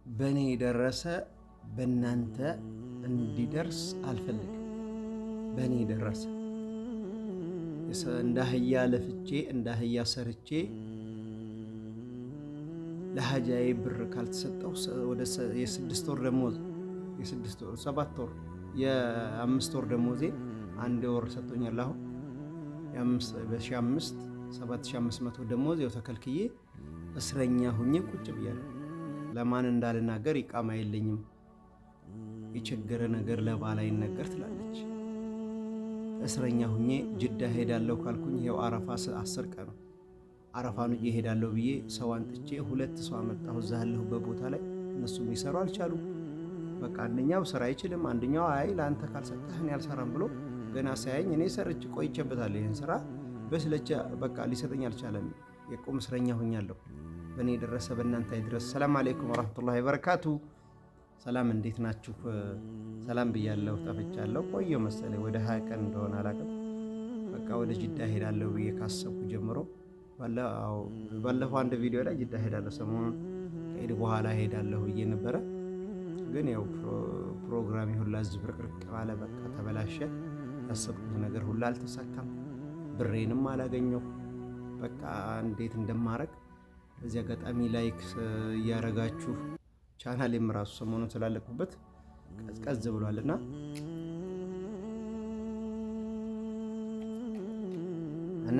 በእኔ የደረሰ በእናንተ እንዲደርስ አልፈልግም። በእኔ የደረሰ እንደ አህያ ለፍቼ እንደ አህያ ሰርቼ ለሀጃዬ ብር ካልተሰጠው ወደ የስድስት ወር ደሞዝ የስድስት ወር 7 ወር የአምስት ወር ደሞዜ አንድ ወር ሰጥቶኛል። አሁን በ1500 7500 ደሞዝ ያው ተከልክዬ እስረኛ ሁኜ ቁጭ ብያለሁ። ለማን እንዳልናገር ኢቃማ የለኝም። የቸገረ ነገር ለባል አይነገር ትላለች። እስረኛ ሁኜ ጅዳ ሄዳለሁ ካልኩኝ ይኸው አረፋ 10 ቀን ነው። አረፋን እሄዳለሁ ብዬ ሰው አንጥቼ 2 ሰው አመጣሁ እዛ ያለሁበት ቦታ ላይ። እነሱም ይሰሩ አልቻሉም። በቃ አንደኛው ስራ አይችልም፣ አንደኛው አይ ለአንተ ካልሰጠህ እኔ አልሰራም ብሎ ገና ሳያኝ እኔ ሰርቼ ቆይቼበታለሁ። ይሄን ስራ በስለቻ በቃ ሊሰጠኝ አልቻለም። የቁም እስረኛ ሆኛለሁ። በእኔ የደረሰ በእናንተ ይድረስ። ሰላም አለይኩም ወራህመቱላሂ ወበረካቱ። ሰላም እንዴት ናችሁ? ሰላም ብያለሁ። ጠፍቻለሁ ቆየሁ መሰለኝ ወደ 20 ቀን እንደሆነ አላውቅም። በቃ ወደ ጅዳ ሄዳለሁ ብዬ ካሰብኩ ጀምሮ ባለፈው አንድ ቪዲዮ ላይ ጅዳ ሄዳለሁ ሰሞኑን ከኢድ በኋላ ሄዳለሁ ብዬ ነበረ። ግን ያው ፕሮግራም ሁላ ዝብርቅርቅ ባለ በቃ ተበላሸ። ያሰብኩት ነገር ሁላ አልተሳካም። ብሬንም አላገኘሁ። በቃ እንዴት እንደማረግ በዚህ አጋጣሚ ላይክ እያረጋችሁ ቻናሌም ራሱ ሰሞኑን ስላለቁበት ቀዝቀዝ ብሏልና እና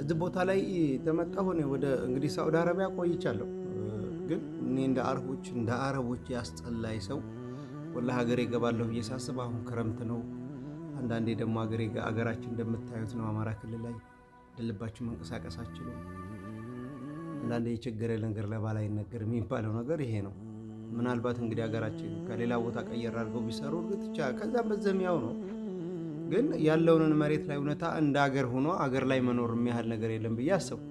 እዚህ ቦታ ላይ ተመጣሁ። ወደ እንግዲህ ሳውዲ አረቢያ ቆይቻለሁ። ግን እኔ እንደ አረቦች ያስጠላይ ሰው ወላሂ ሀገሬ እገባለሁ ብዬ ሳስብ አሁን ክረምት ነው። አንዳንዴ ደግሞ አገራችን እንደምታዩት ነው። አማራ ክልል ላይ እንደልባችሁ መንቀሳቀሳችሁ ነው። አንዳንዴ የቸገረ ነገር ለባል አይነገር የሚባለው ነገር ይሄ ነው። ምናልባት እንግዲህ ሀገራችን ከሌላ ቦታ ቀየር አድርገው ቢሰሩ እርግጥ ከዛም በዛም ያው ነው። ግን ያለውን መሬት ላይ እውነታ እንደ ሀገር ሆኖ ሀገር ላይ መኖር የሚያህል ነገር የለም ብዬ አሰብኩ።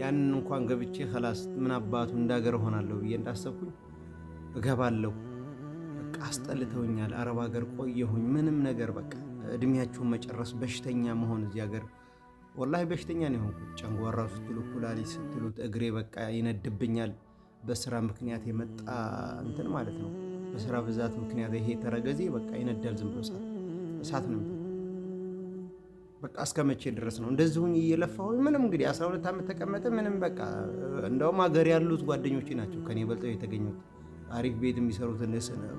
ያንን እንኳን ገብቼ خلاص ምን አባቱ እንደ ሀገር ሆናለሁ ብዬ እንዳሰብኩኝ እገባለሁ። በቃ አስጠልተውኛል። አረብ ሀገር ቆየሁኝ። ምንም ነገር በቃ እድሜያችሁን መጨረስ፣ በሽተኛ መሆን እዚህ ሀገር ወላሂ በሽተኛ ነው የሆንኩት። ጨንጓራው ስትሉ ኩላሊት ስትሉት እግሬ በቃ ይነድብኛል። በስራ ምክንያት የመጣ እንትን ማለት ነው። በስራ ብዛት ምክንያት ይሄ ተረገዜ በቃ ይነዳል። ዝም ብሎ እሳት ነው በቃ። እስከ መቼ ድረስ ነው እንደዚሁኝ እየለፋሁ? ምንም እንግዲህ 12 ዓመት ተቀመጠ ምንም በቃ። እንደውም ሀገር ያሉት ጓደኞቼ ናቸው ከኔ በልጠው የተገኙት። አሪፍ ቤት የሚሰሩት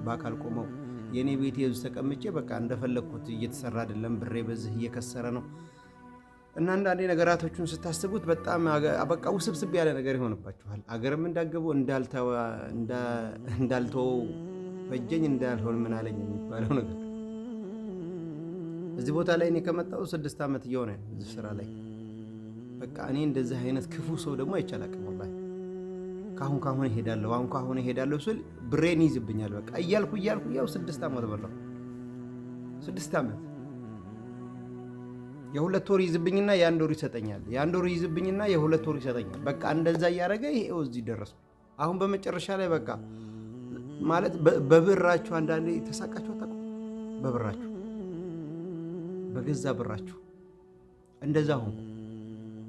በአካል ቆመው የኔ ቤት የዙ ተቀምጬ በቃ እንደፈለግኩት እየተሰራ አይደለም። ብሬ በዚህ እየከሰረ ነው። እና አንዳንዴ ነገራቶቹን ስታስቡት በጣም በቃ ውስብስብ ያለ ነገር ይሆንባችኋል። አገርም እንዳገቡ እንዳልተው ፈጀኝ እንዳልሆን ምን አለኝ የሚባለው ነገር እዚህ ቦታ ላይ እኔ ከመጣሁ 6 ዓመት እየሆነ ነው እዚህ ስራ ላይ። በቃ እኔ እንደዚህ አይነት ክፉ ሰው ደግሞ አይቻላቅም ወላሂ። ካሁን እሄዳለሁ ስል ብሬን ይዝብኛል። በቃ እያልኩ ያው 6 ዓመት በላሁ። 6 ዓመት የ2 ወር ይዝብኝና የ1 ወር ይሰጠኛል። የ1 ወር ይዝብኝና የ2 ወር ይሰጠኛል። በቃ እንደዛ እያደረገ ይሄው እዚህ ደረስኩ። አሁን በመጨረሻ ላይ በቃ ማለት በብራችሁ አንዳንዴ ተሳቃችሁ አታውቁም? በብራችሁ በገዛ ብራችሁ እንደዛ ሆንኩ።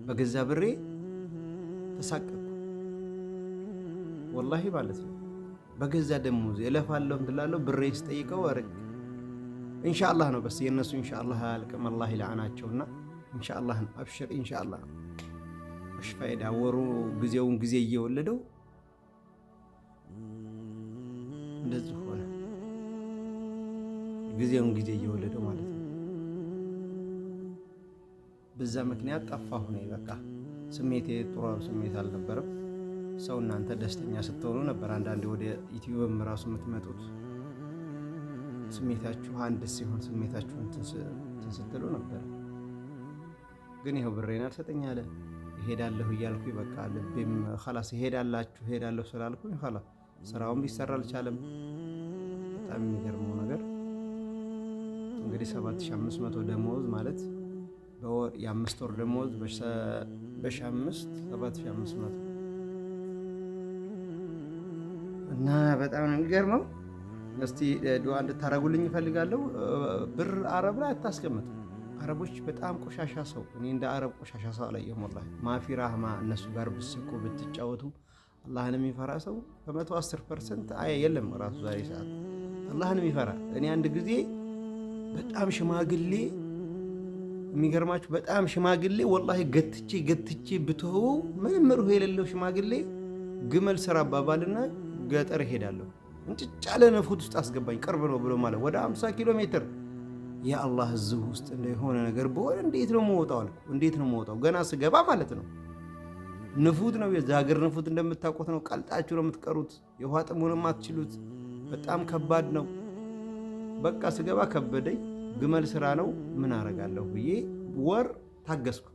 በገዛ ብሬ ተሳቀቅኩ ወላሂ ማለት ነው። በገዛ ደሞዝ እለፋለሁ እንትላለሁ። ብሬ ስጠይቀው አረግ ኢንሻአላህ ነው በስ የነሱ ኢንሻአላህ አልቀም አላህ ይላናቸውና ኢንሻአላህ ነው። አብሽር ኢንሻአላህ እሺ። ፋይዳ ወሩ ጊዜውን ጊዜ እየወለደው እንደዚህ ሆነ። ጊዜውን ጊዜ እየወለደው ማለት ነው። በዛ ምክንያት ጠፋሁ ነው በቃ። ስሜቴ ጥሩ ስሜት አልነበረም። ሰው እናንተ ደስተኛ ስትሆኑ ነበር አንዳንዴ ወደ ዩቲዩብም ራሱ የምትመጡት። ስሜታችሁ አንድ ሲሆን ስሜታችሁ እንትን ስትሉ ነበር። ግን ይሄው ብሬን አልሰጠኝ አለ። እሄዳለሁ እያልኩኝ በቃ ልቤም خلاص እሄዳለሁ ስላልኩኝ خلاص ስራውም ሊሰራ አልቻለም። በጣም የሚገርመው ነገር እንግዲህ 7500 ደሞዝ ማለት በወር የ5 ወር ደሞዝ በ5 7500 እና በጣም ነው የሚገርመው። እስቲ ዱዓ እንድታረጉልኝ እፈልጋለሁ። ብር አረብ ላይ አታስቀምጡ። አረቦች በጣም ቆሻሻ ሰው፣ እኔ እንደ አረብ ቆሻሻ ሰው አላየሁም። ወላሂ ማፊ ራህማ። እነሱ ጋር ብስቁ ብትጫወቱ አላህን የሚፈራ ሰው በ110% የለም ራሱ ዛሬ ሰዓት አላህን የሚፈራ። እኔ አንድ ጊዜ በጣም ሽማግሌ፣ የሚገርማችሁ በጣም ሽማግሌ ወላሂ ገትቼ ብትሆው ምንም ርሁ የሌለው ሽማግሌ ግመል ስራ አባባልና ገጠር እሄዳለሁ እንጭጫለ ነፉት ውስጥ አስገባኝ። ቅርብ ነው ብሎ ማለት ወደ 50 ኪሎ ሜትር። የአላህ እዚህ ውስጥ የሆነ ነገር በሆነ እንዴት ነው የምወጣው አልኩ። እንዴት ነው የምወጣው? ገና ስገባ ማለት ነው። ንፉት ነው የዛ ሀገር ንፉት እንደምታውቁት ነው። ቀልጣችሁ ነው የምትቀሩት። የውሃ ጥሙንም አትችሉት። በጣም ከባድ ነው። በቃ ስገባ ከበደኝ። ግመል ስራ ነው ምን አረጋለሁ ብዬ ወር ታገስኩ።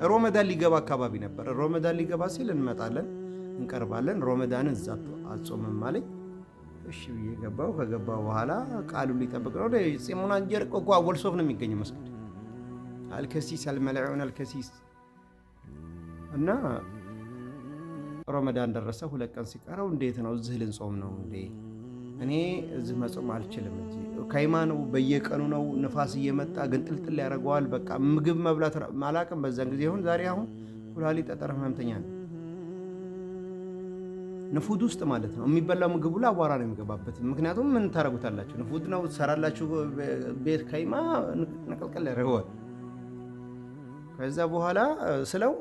ሮመዳን ሊገባ አካባቢ ነበር። ሮመዳን ሊገባ ሲል እንመጣለን እንቀርባለን። ሮመዳንን እዛ አጾምም አለኝ። እሺ ብዬ ገባሁ። ከገባሁ በኋላ ቃሉ ሊጠብቅ ነው። ፂሙን አንጀርቆ እኮ ወልሶፍ ነው የሚገኘው መስጊድ አልከሲስ አልመልዑን አልከሲስ እና ሮመዳን ደረሰ። 2 ቀን ሲቀረው እንዴት ነው እዚህ ልንጾም ነው እንዴ? እኔ እዚህ መጾም አልችልም። እዚህ ካይማ ነው፣ በየቀኑ ነው። ንፋስ እየመጣ ግንጥልጥል ያደርገዋል። በቃ ምግብ መብላት አላቅም። በዛን ጊዜ ይሁን ዛሬ አሁን ኩላሊት ጠጠር ህመምተኛ ነው። ንፉድ ውስጥ ማለት ነው። የሚበላው ምግቡ ላይ አቧራ ነው የሚገባበት። ምክንያቱም ምን ታረጉታላችሁ? ንፉድ ነው ትሰራላችሁ። ቤት ካይማ ነቀልቀል ያደርገዋል። ከዛ በኋላ ስለው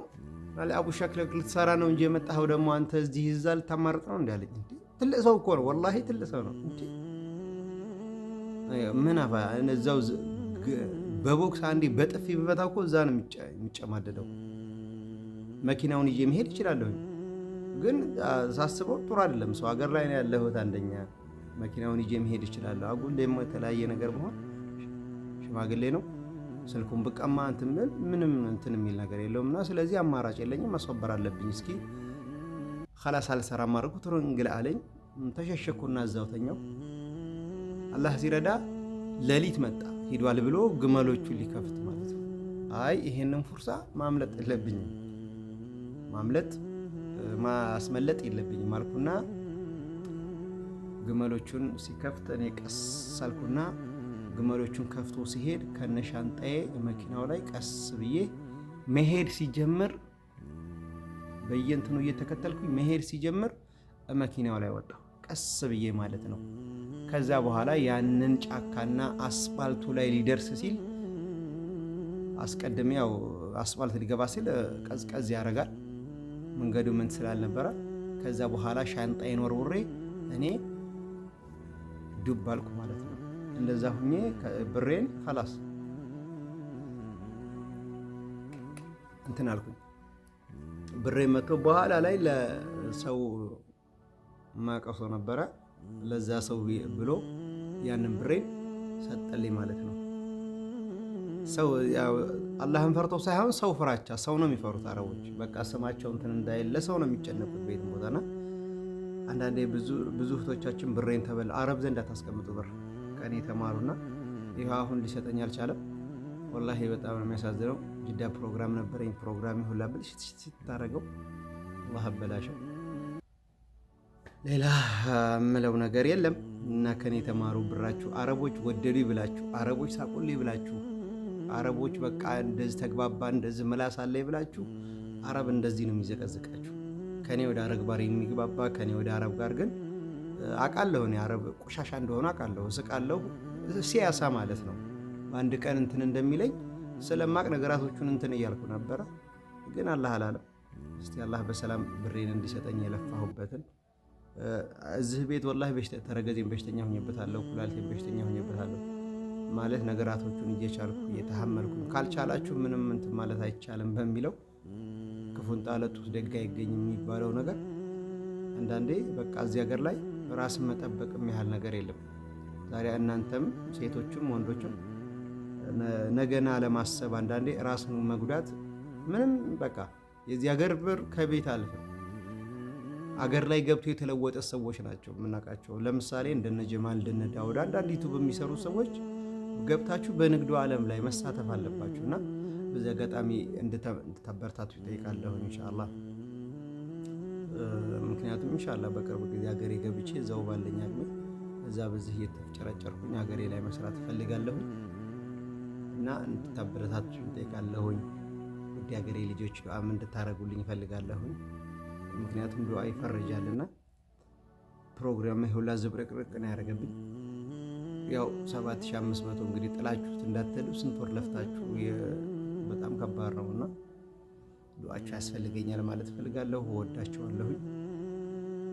አቡ ሸክለክ ልትሰራ ነው እንጂ የመጣኸው ደግሞ አንተ እዚህ ይዛ ልታማርጥ ነው እንዲ አለኝ። ትልቅ ሰው እኮ ነው ወላሂ ትልቅ ሰው ነው። ምን አፋ እዛው በቦክስ አንዴ በጥፊ ብበታ እኮ እዛ ነው የሚጨማደደው። መኪናውን ይዤ መሄድ ይችላለሁ፣ ግን ሳስበው ጥሩ አይደለም። ሰው ሀገር ላይ ነው ያለሁት። አንደኛ መኪናውን ይዤ መሄድ ይችላለሁ። አጉል ደግሞ የተለያየ ነገር መሆን ሽማግሌ ነው። ስልኩን ብቀማ ምንም እንትን የሚል ነገር የለውምና ስለዚህ አማራጭ የለኝም፣ ማስወበር አለብኝ። እስኪ خلاص አልሰራም አድርጉት ሩንግል አለኝ። ተሸሸኩና እዛው ተኛው። አላህ ሲረዳ ሌሊት መጣ። ሂዷል ብሎ ግመሎቹን ሊከፍት ማለት ነው። አይ ይሄንን ፉርሳ ማምለጥ የለብኝም፣ ማስመለጥ የለብኝም አልኩና ግመሎቹን ሲከፍት እኔ ቀስ አልኩና ግመሎቹን ከፍቶ ሲሄድ ከነሻንጣዬ መኪናው ላይ ቀስ ብዬ መሄድ ሲጀምር በየእንትኑ እየተከተልኩኝ መሄድ ሲጀምር መኪናው ላይ ወጣሁ ቀስ ብዬ ማለት ነው። ከዛ በኋላ ያንን ጫካና አስፋልቱ ላይ ሊደርስ ሲል አስቀድሜ ያው አስፋልት ሊገባ ሲል ቀዝቀዝ ያደርጋል መንገዱ ምን ስላልነበረ፣ ከዛ በኋላ ሻንጣዬን ወርውሬ እኔ ዱብ አልኩ ማለት ነው። እንደዛ ሁኜ ብሬን خلاص እንትን አልኩኝ። ብሬ መቶ በኋላ ላይ ለሰው ማቀሶ ነበረ። ለዛ ሰው ብሎ ያንን ብሬን ሰጠልኝ ማለት ነው። ሰው ያው አላህን ፈርቶ ሳይሆን ሰው ፍራቻ፣ ሰው ነው የሚፈሩት አረቦች። በቃ ስማቸው እንትን እንዳይል ለሰው ነው የሚጨነቁት ቤት ቦታና አንዳንዴ ብዙ እህቶቻችን ብሬን ተበላ አረብ ዘንድ አታስቀምጡ ብር ከኔ ተማሩና ይሄ አሁን ሊሰጠኝ አልቻለም። ወላሂ በጣም ነው የሚያሳዝነው። ጅዳ ፕሮግራም ነበረኝ። ፕሮግራም ሁላ ብልሽት ታረገው አላህ አበላሸው። ሌላ ምለው ነገር የለም እና ከኔ ተማሩ። ብራችሁ አረቦች ወደዱ ይብላችሁ፣ አረቦች ሳቁልኝ ይብላችሁ፣ አረቦች በቃ እንደዚህ ተግባባ እንደዚህ ምላስ አለ ይብላችሁ። አረብ እንደዚህ ነው የሚዘቀዝቃችሁ። ከኔ ወደ አረብ ጋር የሚግባባ ከኔ ወደ አረብ ጋር ግን አውቃለሁ እኔ አረብ ቆሻሻ እንደሆነ አውቃለሁ፣ እስቃለሁ። ሲያሳ ማለት ነው። በአንድ ቀን እንትን እንደሚለኝ ስለማቅ ነገራቶቹን እንትን እያልኩ ነበረ፣ ግን አላህ አላለም። እስቲ አላህ በሰላም ብሬን እንዲሰጠኝ የለፋሁበትን እዚህ ቤት ወላሂ ተረገዜን በሽተኛ ሆኜበታለሁ፣ ኩላሊቴን በሽተኛ ሆኜበታለሁ ማለት ነገራቶቹን እየቻልኩ እየተሐመልኩ። ካልቻላችሁ ምንም እንትን ማለት አይቻልም በሚለው ክፉን ጣለጡት ደግ አይገኝም የሚባለው ነገር አንዳንዴ በቃ እዚህ ሀገር ላይ ራስን መጠበቅም ያህል ነገር የለም። ዛሬ እናንተም ሴቶችም ወንዶችም ነገና ለማሰብ አንዳንዴ ራስን መጉዳት ምንም በቃ የዚህ ሀገር ብር ከቤት አልፈ አገር ላይ ገብቶ የተለወጠ ሰዎች ናቸው የምናውቃቸው። ለምሳሌ እንደነ ጀማል እንደነ ዳውድ አንዳንድ ዩቲዩብ የሚሰሩ ሰዎች ገብታችሁ በንግዱ ዓለም ላይ መሳተፍ አለባችሁ እና በዚህ አጋጣሚ እንድታበረታቱ ይጠይቃለሁ ኢንሻአላህ። ምክንያቱም ኢንሻአላህ በቅርብ ጊዜ ሀገሬ ገብቼ እዛው ባለኝ አቅሜ እዛ በዚህ እየተጨረጨርኩኝ ሀገሬ ላይ መስራት እፈልጋለሁ እና እንድታበረታቱኝ እጠይቃለሁኝ። ውድ ሀገሬ ልጆች ዱዓም እንድታረጉልኝ እፈልጋለሁኝ። ምክንያቱም ዱዓ ይፈርጃልና ፕሮግራም ሁላ ዝብርቅርቅ ነው ያደረገብኝ። ያው 7500 እንግዲህ ጥላችሁት እንዳትሉ ስንት ወር ለፍታችሁ በጣም ከባድ ነውና ዱዓችሁ ያስፈልገኛል ማለት እፈልጋለሁ። እወዳችኋለሁኝ።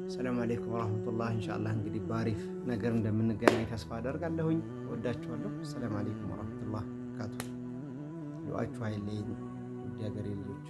ሰላም አለይኩም ወራህመቱላህ። ኢንሻአላህ እንግዲህ ባሪፍ ነገር እንደምንገናኝ ተስፋ አደርጋለሁኝ። እወዳችኋለሁ። ሰላም አለይኩም ወራህመቱላህ ወበረካቱ። ዱዓችሁ አይለየኝ ውድ ሀገሬ ልጆች።